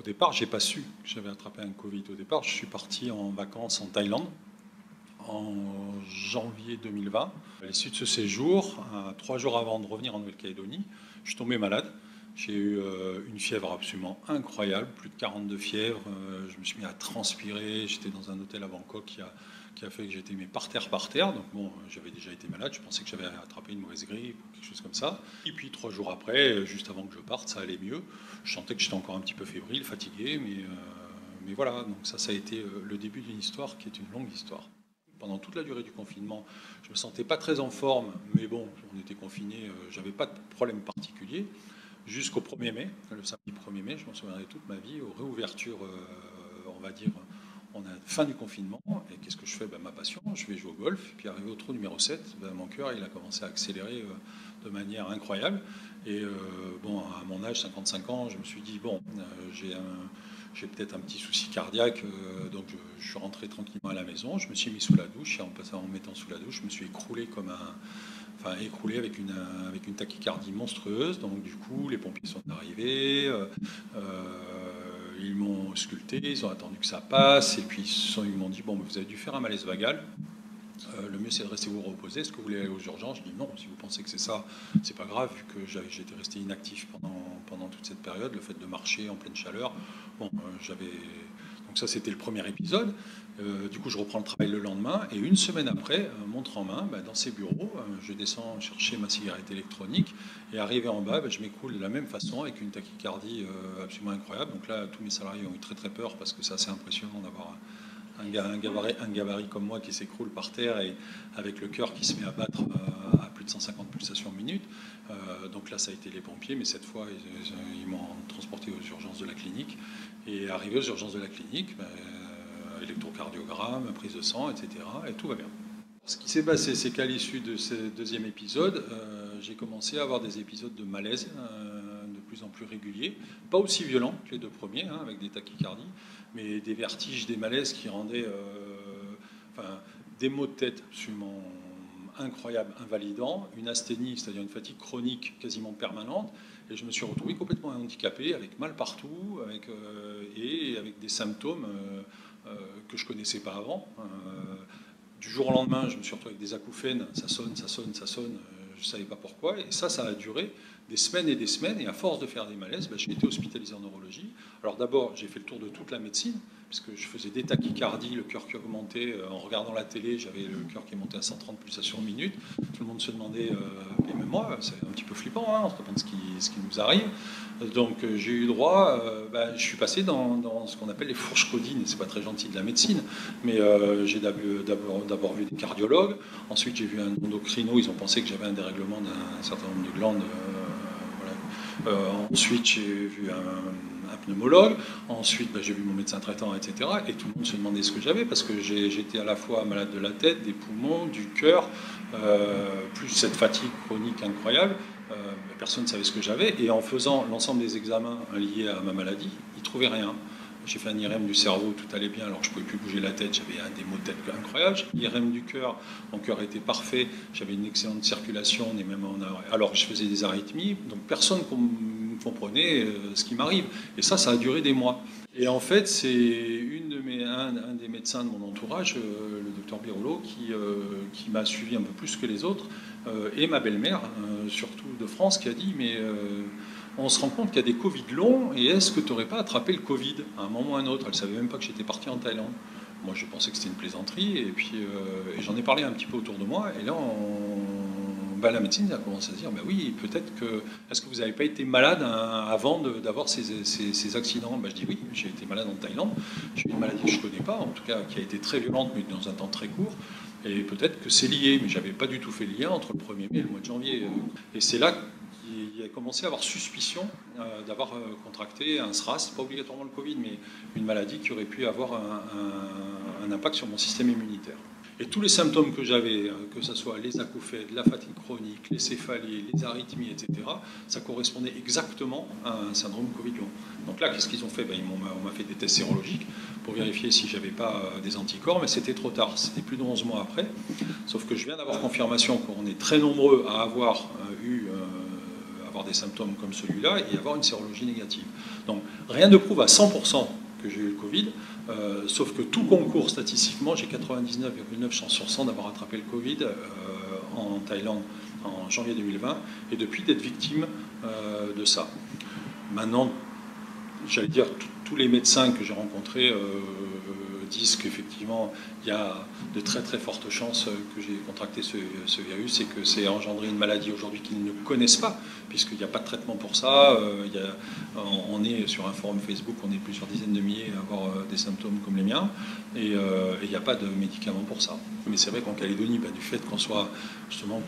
Au départ, j'ai pas su que j'avais attrapé un Covid. Au départ, je suis parti en vacances en Thaïlande en janvier 2020. À l'issue de ce séjour, 3 jours avant de revenir en Nouvelle-Calédonie, je suis tombé malade. J'ai eu une fièvre absolument incroyable, plus de 42 fièvres. Je me suis mis à transpirer. J'étais dans un hôtel à Bangkok qui a fait que j'étais mis par terre. Donc bon, j'avais déjà été malade. Je pensais que j'avais attrapé une mauvaise grippe ou quelque chose comme ça. Et puis 3 jours après, juste avant que je parte, ça allait mieux. Je sentais que j'étais encore un petit peu fébrile, fatigué, mais voilà. Donc ça a été le début d'une histoire qui est une longue histoire. Pendant toute la durée du confinement, je me sentais pas très en forme, mais bon, on était confinés, j'avais pas de problème particulier. Jusqu'au 1er mai, le samedi 1er mai, je m'en souviendrai toute ma vie, aux réouvertures, on va dire, on a fin du confinement, et qu'est-ce que je fais? Ma passion, je vais jouer au golf, et puis arrivé au trou numéro 7, mon cœur il a commencé à accélérer de manière incroyable. Et bon, à mon âge, 55 ans, je me suis dit, bon, j'ai peut-être un petit souci cardiaque, donc je suis rentré tranquillement à la maison, je me suis mis sous la douche, et en me mettant sous la douche, je me suis écroulé écroulé avec une tachycardie monstrueuse. Donc du coup, les pompiers sont arrivés, ils m'ont ausculté, ils ont attendu que ça passe, et puis ils m'ont dit, bon, vous avez dû faire un malaise vagal. Le mieux c'est de rester vous reposer. Est-ce que vous voulez aller aux urgences? Je dis non, si vous pensez que c'est ça, c'est pas grave, vu que j'étais resté inactif pendant toute cette période, le fait de marcher en pleine chaleur. Bon, donc ça c'était le premier épisode. Du coup je reprends le travail le lendemain, et une semaine après, montre en main, dans ces bureaux, je descends chercher ma cigarette électronique, et arrivé en bas, je m'écoule de la même façon avec une tachycardie absolument incroyable. Donc là tous mes salariés ont eu très très peur, parce que c'est assez impressionnant d'avoir un gabarit comme moi qui s'écroule par terre, et avec le cœur qui se met à battre à plus de 150 pulsations minute. Donc là, ça a été les pompiers, mais cette fois, ils m'ont transporté aux urgences de la clinique. Et arrivé aux urgences de la clinique, électrocardiogramme, prise de sang, etc. Et tout va bien. Ce qui s'est passé, c'est qu'à l'issue de ce deuxième épisode, j'ai commencé à avoir des épisodes de malaise de plus en plus réguliers. Pas aussi violents que les deux premiers, avec des tachycardies, mais des vertiges, des malaises qui rendaient des maux de tête absolument incroyables, invalidants, une asthénie, c'est-à-dire une fatigue chronique quasiment permanente, et je me suis retrouvé complètement handicapé, avec mal partout, et avec des symptômes que je ne connaissais pas avant. Du jour au lendemain, je me suis retrouvé avec des acouphènes, ça sonne, je ne savais pas pourquoi, et ça a duré des semaines et des semaines, et à force de faire des malaises, j'ai été hospitalisé en neurologie. Alors d'abord, j'ai fait le tour de toute la médecine, puisque je faisais des tachycardies, le cœur qui augmentait, en regardant la télé, j'avais le cœur qui montait à 130 pulsations minute. Tout le monde se demandait, et même moi, c'est un petit peu flippant, on se demande ce qui nous arrive. Donc j'ai eu droit, je suis passé dans ce qu'on appelle les fourches codines, c'est pas très gentil de la médecine, mais j'ai d'abord vu des cardiologues, ensuite j'ai vu un endocrino, ils ont pensé que j'avais un dérèglement d'un certain nombre de glandes. Ensuite j'ai vu un pneumologue, ensuite j'ai vu mon médecin traitant, etc. Et tout le monde se demandait ce que j'avais, parce que j'étais à la fois malade de la tête, des poumons, du cœur, plus cette fatigue chronique incroyable. Personne ne savait ce que j'avais, et en faisant l'ensemble des examens liés à ma maladie, ils ne trouvaient rien. J'ai fait un IRM du cerveau, tout allait bien, alors je ne pouvais plus bouger la tête, j'avais des maux de tête incroyables. IRM du cœur, mon cœur était parfait, j'avais une excellente circulation, alors je faisais des arythmies, donc personne ne comprenait ce qui m'arrive. Et ça a duré des mois. Et en fait, c'est un des médecins de mon entourage, le docteur Birolo, qui m'a suivi un peu plus que les autres, et ma belle-mère, surtout de France, qui a dit, mais on se rend compte qu'il y a des Covid longs, et est-ce que tu n'aurais pas attrapé le Covid à un moment ou à un autre? Elle ne savait même pas que j'étais parti en Thaïlande. Moi, je pensais que c'était une plaisanterie, et puis j'en ai parlé un petit peu autour de moi, et là, la médecine a commencé à se dire, oui, peut-être que... Est-ce que vous n'avez pas été malade avant d'avoir ces accidents? Je dis oui, j'ai été malade en Thaïlande, j'ai eu une maladie que je ne connais pas, en tout cas qui a été très violente, mais dans un temps très court, et peut-être que c'est lié, mais je n'avais pas du tout fait le lien entre le 1er mai et le mois de janvier. Et c'est là qu'il a commencé à avoir suspicion d'avoir contracté un SRAS, pas obligatoirement le Covid, mais une maladie qui aurait pu avoir un impact sur mon système immunitaire. Et tous les symptômes que j'avais, que ce soit les acouphènes, la fatigue chronique, les céphalies, les arythmies, etc., ça correspondait exactement à un syndrome Covid long. Donc là, qu'est-ce qu'ils ont fait? On m'a fait des tests sérologiques pour vérifier si j'avais pas des anticorps, mais c'était trop tard. C'était plus de 11 mois après. Sauf que je viens d'avoir confirmation qu'on est très nombreux à avoir avoir des symptômes comme celui-là et avoir une sérologie négative. Donc rien ne prouve à 100% que j'ai eu le Covid, sauf que tout concourt statistiquement, j'ai 99,9 chances sur 100 d'avoir attrapé le Covid en Thaïlande en janvier 2020 et depuis d'être victime de ça. Maintenant, j'allais dire, tous les médecins que j'ai rencontrés disent qu'effectivement, il y a de très très fortes chances que j'ai contracté ce virus et que c'est engendré une maladie aujourd'hui qu'ils ne connaissent pas, puisqu'il n'y a pas de traitement pour ça. On est sur un forum Facebook, on est plusieurs dizaines de milliers à avoir des symptômes comme les miens, et il n'y a pas de médicament pour ça. Mais c'est vrai qu'en Calédonie, du fait qu'on soit justement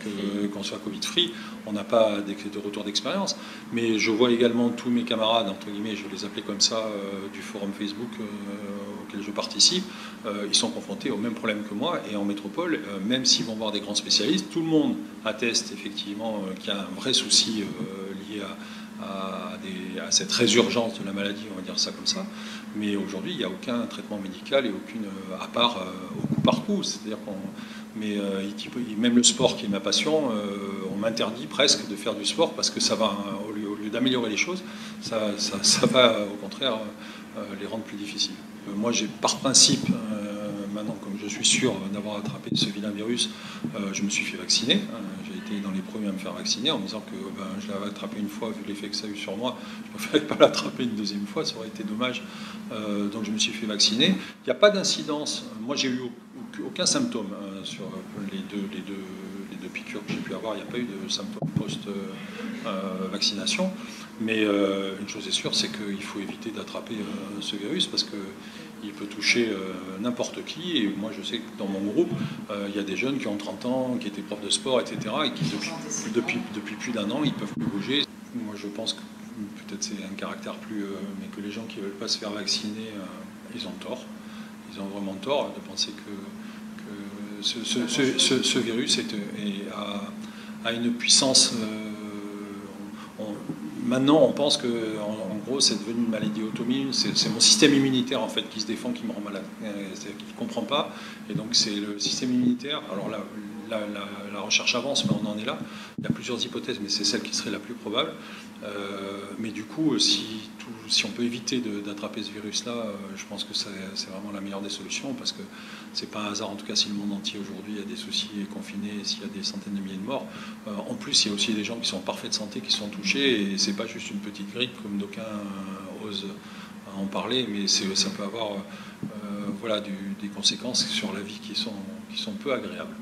qu'on soit Covid-free, on n'a pas de retour d'expérience. Mais je vois également tous mes camarades, entre guillemets, je vais les appeler comme ça, du forum Facebook auquel je participe, ils sont confrontés au même problème que moi. Et en métropole, même s'ils vont voir des grands spécialistes, tout le monde atteste effectivement qu'il y a un vrai souci lié à cette résurgence de la maladie, on va dire ça comme ça. Mais aujourd'hui, il n'y a aucun traitement médical et aucune, à part au coup par coup. C'est-à-dire même le sport qui est ma passion, on m'interdit presque de faire du sport parce que ça va, au lieu d'améliorer les choses, ça va au contraire les rendre plus difficiles. Moi, j'ai par principe, maintenant, comme je suis sûr d'avoir attrapé ce vilain virus, je me suis fait vacciner. J'ai été dans les premiers à me faire vacciner en me disant que je l'avais attrapé une fois, vu l'effet que ça a eu sur moi. Je ne préférais pas l'attraper une deuxième fois, ça aurait été dommage. Donc je me suis fait vacciner. Il n'y a pas d'incidence. Moi, j'ai eu aucun symptôme sur les deux piqûres que j'ai pu avoir. Il n'y a pas eu de symptômes post-vaccination. Mais une chose est sûre, c'est qu'il faut éviter d'attraper ce virus parce qu'il peut toucher n'importe qui. Et moi, je sais que dans mon groupe, il y a des jeunes qui ont 30 ans, qui étaient profs de sport, etc. et qui, depuis plus d'un an, ils ne peuvent plus bouger. Moi, je pense que peut-être c'est un caractère plus... mais que les gens qui ne veulent pas se faire vacciner, ils ont tort. Ils ont vraiment tort de penser que ce virus a une puissance... Maintenant, on pense que, en gros, c'est devenu une maladie auto-immune. C'est mon système immunitaire, en fait, qui se défend, qui me rend malade. C'est-à-dire qu'il ne comprend pas. Et donc, c'est le système immunitaire. Alors là, la recherche avance, mais on en est là. Il y a plusieurs hypothèses, mais c'est celle qui serait la plus probable. Mais du coup, si on peut éviter d'attraper ce virus-là, je pense que c'est vraiment la meilleure des solutions, parce que c'est pas un hasard, en tout cas, si le monde entier aujourd'hui a des soucis, est confiné, s'il y a des centaines de milliers de morts. En plus, il y a aussi des gens qui sont en parfaite santé, qui sont touchés, et c'est pas juste une petite grippe, comme d'aucuns osent en parler, mais ça peut avoir des conséquences sur la vie qui sont peu agréables.